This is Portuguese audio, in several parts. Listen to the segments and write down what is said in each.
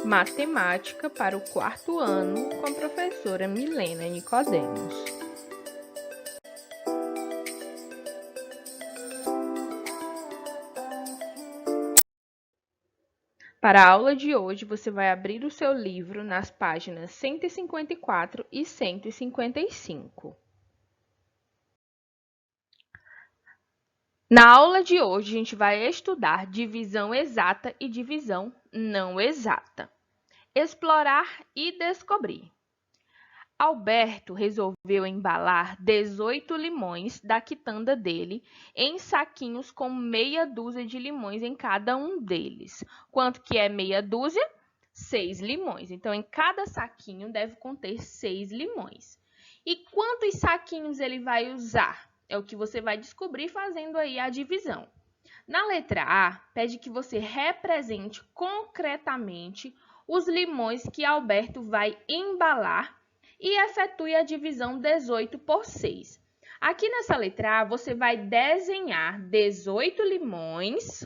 Matemática para o 4º ano com a professora Milena Nicodemos. Para a aula de hoje, você vai abrir o seu livro nas páginas 154 e 155. Na aula de hoje, a gente vai estudar divisão exata e divisão não exata. Explorar e descobrir. Alberto resolveu embalar 18 limões da quitanda dele em saquinhos com meia dúzia de limões em cada um deles. Quanto que é meia dúzia? 6 limões. Então, em cada saquinho deve conter 6 limões. E quantos saquinhos ele vai usar? É o que você vai descobrir fazendo aí a divisão. Na letra A, pede que você represente concretamente os limões que Alberto vai embalar e efetue a divisão 18 por 6. Aqui nessa letra A, você vai desenhar 18 limões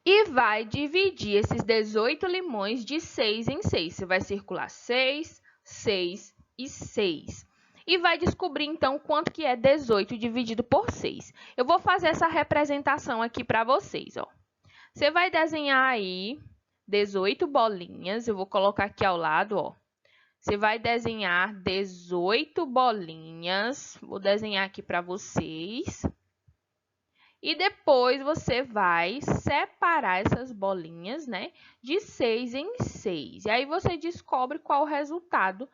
e vai dividir esses 18 limões de 6 em 6. Você vai circular 6, 6 e 6. E vai descobrir, então, quanto que é 18 dividido por 6. Eu vou fazer essa representação aqui para vocês, ó. Você vai desenhar aí 18 bolinhas. Eu vou colocar aqui ao lado, ó. Você vai desenhar 18 bolinhas. Vou desenhar aqui para vocês. E depois você vai separar essas bolinhas, né, de 6 em 6. E aí você descobre qual o resultado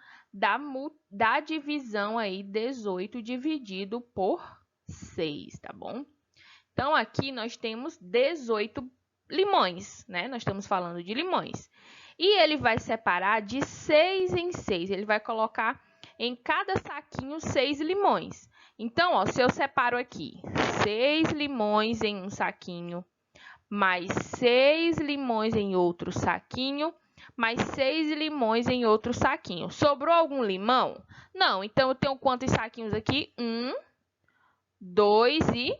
da divisão aí 18 dividido por 6, tá bom? Então, aqui nós temos 18 limões, né? Nós estamos falando de limões. E ele vai separar de 6 em 6. Ele vai colocar em cada saquinho 6 limões. Então, ó, se eu separo aqui 6 limões em um saquinho, mais 6 limões em outro saquinho, mais 6 limões em outro saquinho. Sobrou algum limão? Não. Então, eu tenho quantos saquinhos aqui? 1, 2 e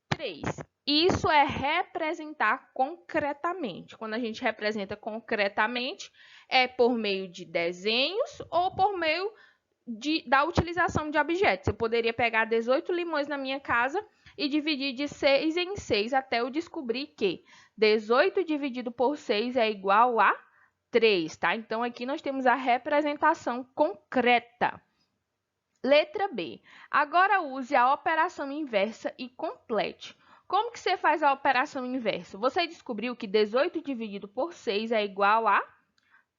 3. Isso é representar concretamente. Quando a gente representa concretamente, é por meio de desenhos ou por meio da utilização de objetos. Eu poderia pegar 18 limões na minha casa e dividir de 6 em 6 até eu descobrir que 18 dividido por 6 é igual a 3, tá? Então, aqui nós temos a representação concreta. Letra B. Agora use a operação inversa e complete. Como que você faz a operação inversa? Você descobriu que 18 dividido por 6 é igual a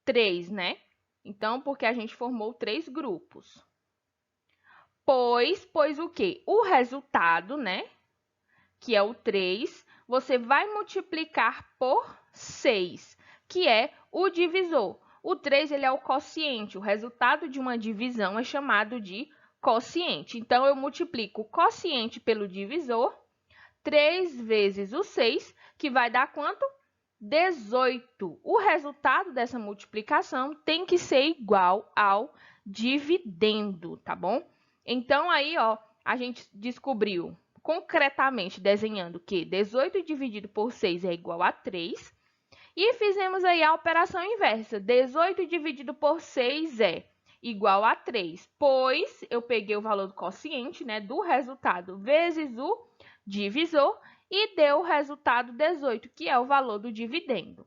3, né? Então, porque a gente formou 3 grupos. Pois o quê? O resultado, né? Que é o 3, você vai multiplicar por 6, que é o divisor. O 3, ele é o quociente. O resultado de uma divisão é chamado de quociente. Então, eu multiplico o quociente pelo divisor, 3 vezes o 6, que vai dar quanto? 18. O resultado dessa multiplicação tem que ser igual ao dividendo, tá bom? Então, aí, ó, a gente descobriu concretamente desenhando que 18 dividido por 6 é igual a 3. E fizemos aí a operação inversa. 18 dividido por 6 é igual a 3, pois eu peguei o valor do quociente, né, do resultado, vezes o divisor, e deu o resultado 18, que é o valor do dividendo.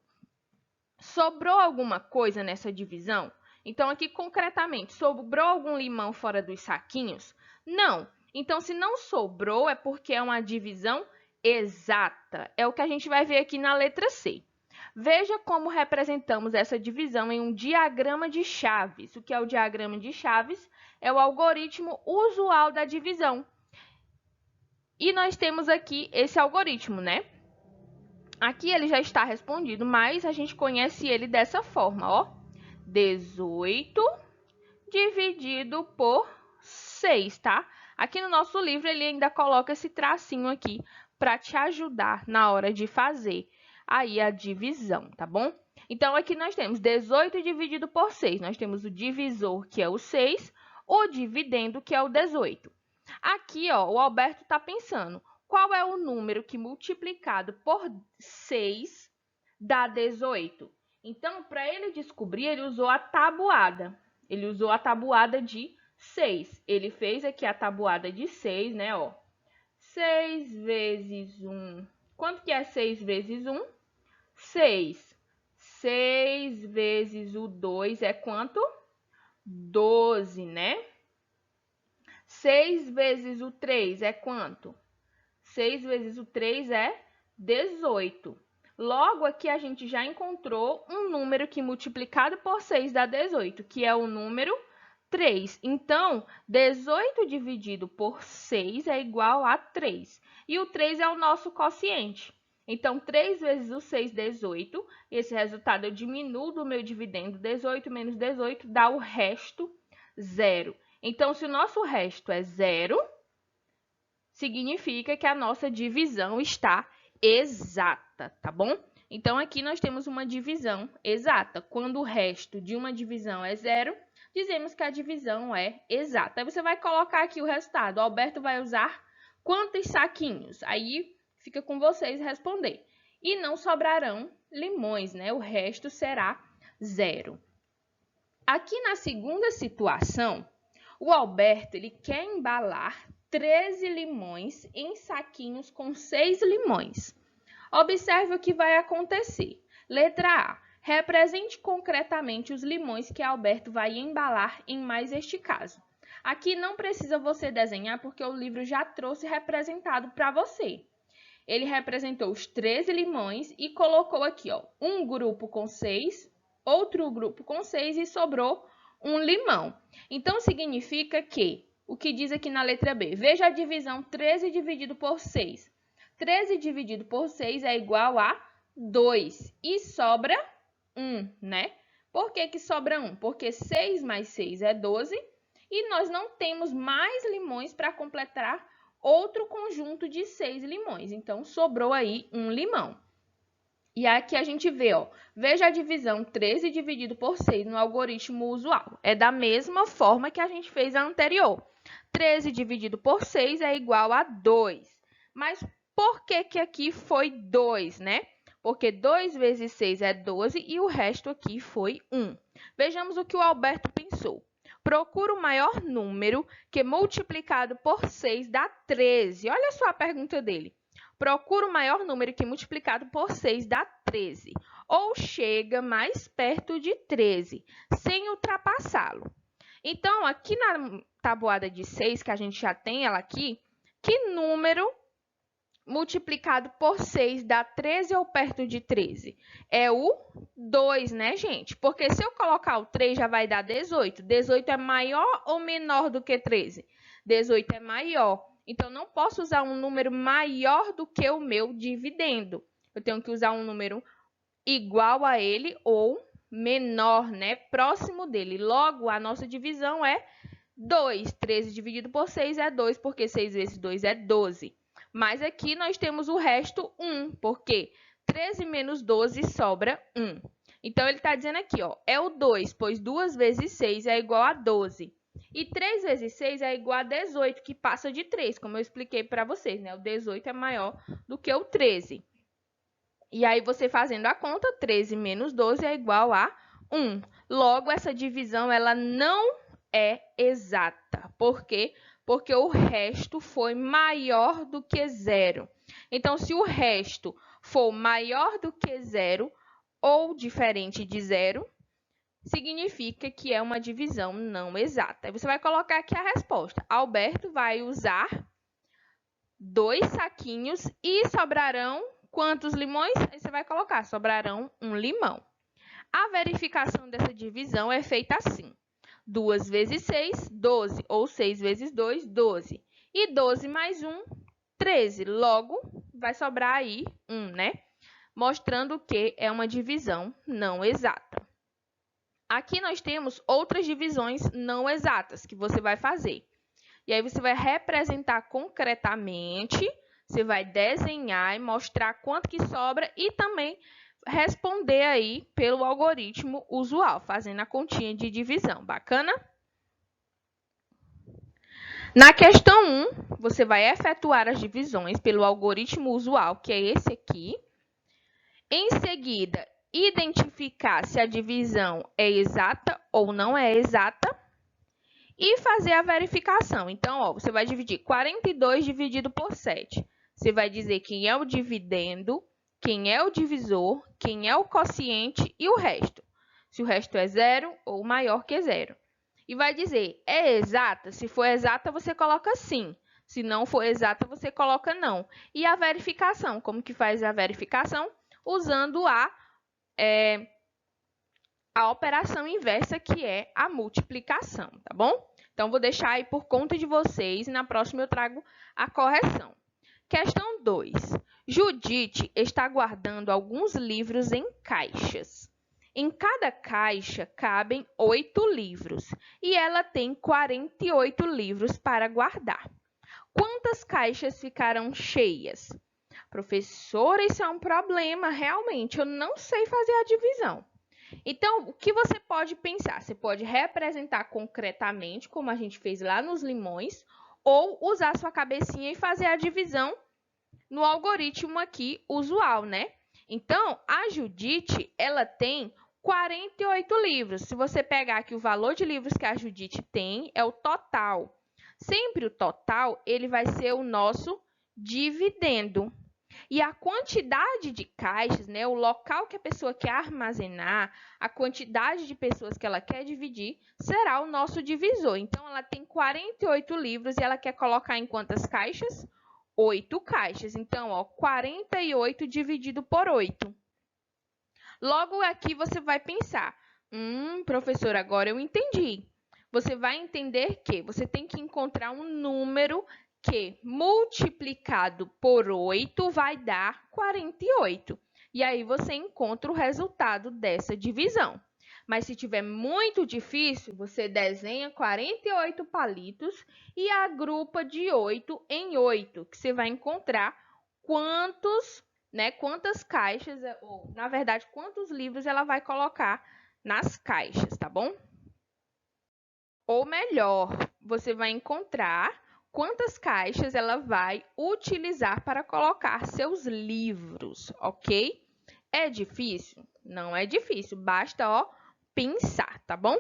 Sobrou alguma coisa nessa divisão? Então, aqui concretamente, sobrou algum limão fora dos saquinhos? Não. Então, se não sobrou, é porque é uma divisão exata. É o que a gente vai ver aqui na letra C. Veja como representamos essa divisão em um diagrama de chaves. O que é o diagrama de chaves? É o algoritmo usual da divisão. E nós temos aqui esse algoritmo, né? Aqui ele já está respondido, mas a gente conhece ele dessa forma, ó. 18 dividido por 6, tá? Aqui no nosso livro ele ainda coloca esse tracinho aqui para te ajudar na hora de fazer aí a divisão, tá bom? Então, aqui nós temos 18 dividido por 6. Nós temos o divisor, que é o 6, o dividendo, que é o 18. Aqui, ó, o Alberto está pensando, qual é o número que multiplicado por 6 dá 18? Então, para ele descobrir, ele usou a tabuada. Ele usou a tabuada de 6. Ele fez aqui a tabuada de 6, né? Ó. 6 vezes 1. Quanto que é 6 vezes 1? 6. 6 vezes o 2 é quanto? 12, né? 6 vezes o 3 é quanto? 6 vezes o 3 é 18. Logo, aqui a gente já encontrou um número que multiplicado por 6 dá 18, que é o número 3. Então, 18 dividido por 6 é igual a 3. E o 3 é o nosso quociente. Então, 3 vezes o 6, 18. Esse resultado eu diminuo do meu dividendo. 18 menos 18 dá o resto, 0. Então, se o nosso resto é 0, significa que a nossa divisão está exata, tá bom? Então, aqui nós temos uma divisão exata. Quando o resto de uma divisão é 0, dizemos que a divisão é exata. Aí você vai colocar aqui o resultado. O Alberto vai usar quantos saquinhos? Aí fica com vocês responder. E não sobrarão limões, né? O resto será 0. Aqui na segunda situação, o Alberto ele quer embalar 13 limões em saquinhos com 6 limões. Observe o que vai acontecer. Letra A. Represente concretamente os limões que Alberto vai embalar em mais este caso. Aqui não precisa você desenhar porque o livro já trouxe representado para você. Ele representou os 13 limões e colocou aqui, ó, um grupo com 6, outro grupo com 6 e sobrou um limão. Então, significa que, o que diz aqui na letra B, veja a divisão 13 dividido por 6. 13 dividido por 6 é igual a 2 e sobra 1, né? Por que sobra 1? Porque 6 mais 6 é 12 e nós não temos mais limões para completar outro conjunto de 6 limões. Então, sobrou aí um limão. E aqui a gente vê, ó, veja a divisão 13 dividido por 6 no algoritmo usual. É da mesma forma que a gente fez a anterior. 13 dividido por 6 é igual a 2. Mas por que aqui foi 2, né? Porque 2 vezes 6 é 12 e o resto aqui foi 1. Vejamos o que o Alberto pensou. Procura o maior número que multiplicado por 6 dá 13. Olha só a pergunta dele. Procura o maior número que multiplicado por 6 dá 13. Ou chega mais perto de 13, sem ultrapassá-lo. Então, aqui na tabuada de 6, que a gente já tem ela aqui, que número multiplicado por 6 dá 13 ou perto de 13? É o 2, né, gente? Porque se eu colocar o 3, já vai dar 18. 18 é maior ou menor do que 13? 18 é maior. Então, não posso usar um número maior do que o meu dividendo. Eu tenho que usar um número igual a ele ou menor, né? Próximo dele. Logo, a nossa divisão é 2. 13 dividido por 6 é 2, porque 6 vezes 2 é 12. Mas aqui nós temos o resto 1, porque 13 menos 12 sobra 1. Então, ele está dizendo aqui, ó, é o 2, pois 2 vezes 6 é igual a 12. E 3 vezes 6 é igual a 18, que passa de 3, como eu expliquei para vocês, né? O 18 é maior do que o 13. E aí, você fazendo a conta, 13 menos 12 é igual a 1. Logo, essa divisão ela não é exata. Por quê? Porque o resto foi maior do que 0. Então, se o resto for maior do que 0 ou diferente de 0, significa que é uma divisão não exata. Aí você vai colocar aqui a resposta. Alberto vai usar 2 saquinhos e sobrarão quantos limões? Aí você vai colocar, sobrarão um limão. A verificação dessa divisão é feita assim. 2 vezes 6, 12, ou 6 vezes 2, 12. E 12 mais 1, 13. Logo, vai sobrar aí 1, né? Mostrando que é uma divisão não exata. Aqui nós temos outras divisões não exatas que você vai fazer. E aí você vai representar concretamente, você vai desenhar e mostrar quanto que sobra e também responder aí pelo algoritmo usual, fazendo a continha de divisão. Bacana? Na questão 1, você vai efetuar as divisões pelo algoritmo usual, que é esse aqui. Em seguida, identificar se a divisão é exata ou não é exata e fazer a verificação. Então, ó, você vai dividir 42 dividido por 7. Você vai dizer quem é o dividendo, quem é o divisor, quem é o quociente e o resto. Se o resto é zero ou maior que zero. E vai dizer, é exata? Se for exata, você coloca sim. Se não for exata, você coloca não. E a verificação, como que faz a verificação? Usando a operação inversa, que é a multiplicação, tá bom? Então, vou deixar aí por conta de vocês e na próxima eu trago a correção. Questão 2. Judite está guardando alguns livros em caixas. Em cada caixa cabem 8 livros e ela tem 48 livros para guardar. Quantas caixas ficarão cheias? Professora, isso é um problema, realmente, eu não sei fazer a divisão. Então, o que você pode pensar? Você pode representar concretamente, como a gente fez lá nos limões, ou usar sua cabecinha e fazer a divisão no algoritmo aqui usual, né? Então, a Judite, ela tem 48 livros. Se você pegar aqui o valor de livros que a Judite tem, é o total. Sempre o total, ele vai ser o nosso dividendo. E a quantidade de caixas, né, o local que a pessoa quer armazenar, a quantidade de pessoas que ela quer dividir, será o nosso divisor. Então, ela tem 48 livros e ela quer colocar em quantas caixas? 8 caixas. Então, ó, 48 dividido por 8. Logo aqui você vai pensar, professor, agora eu entendi. Você vai entender que você tem que encontrar um número que multiplicado por 8 vai dar 48. E aí você encontra o resultado dessa divisão. Mas se tiver muito difícil, você desenha 48 palitos e agrupa de 8 em 8, que você vai encontrar quantas caixas, ou na verdade, quantos livros ela vai colocar nas caixas, tá bom? Ou melhor, você vai encontrar quantas caixas ela vai utilizar para colocar seus livros, ok? É difícil? Não é difícil, basta, ó, pensar, tá bom?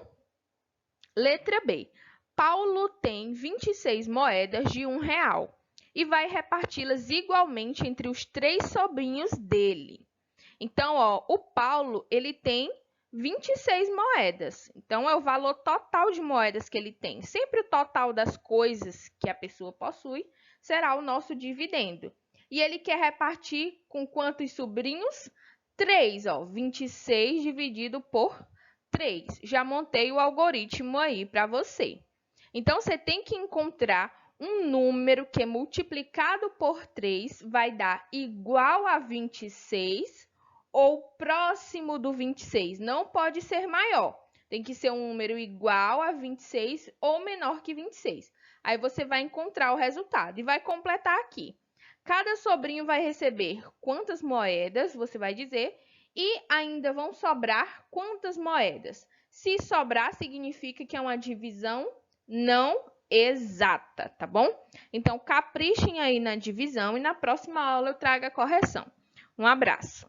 Letra B. Paulo tem 26 moedas de R$1 e vai reparti-las igualmente entre os 3 sobrinhos dele. Então, ó, o Paulo, ele tem 26 moedas. Então, é o valor total de moedas que ele tem. Sempre o total das coisas que a pessoa possui será o nosso dividendo. E ele quer repartir com quantos sobrinhos? 3, ó, 26 dividido por 3. Já montei o algoritmo aí para você. Então, você tem que encontrar um número que multiplicado por 3 vai dar igual a 26 ou próximo do 26. Não pode ser maior. Tem que ser um número igual a 26 ou menor que 26. Aí você vai encontrar o resultado e vai completar aqui. Cada sobrinho vai receber quantas moedas, você vai dizer, e ainda vão sobrar quantas moedas. Se sobrar, significa que é uma divisão não exata, tá bom? Então, caprichem aí na divisão e na próxima aula eu trago a correção. Um abraço!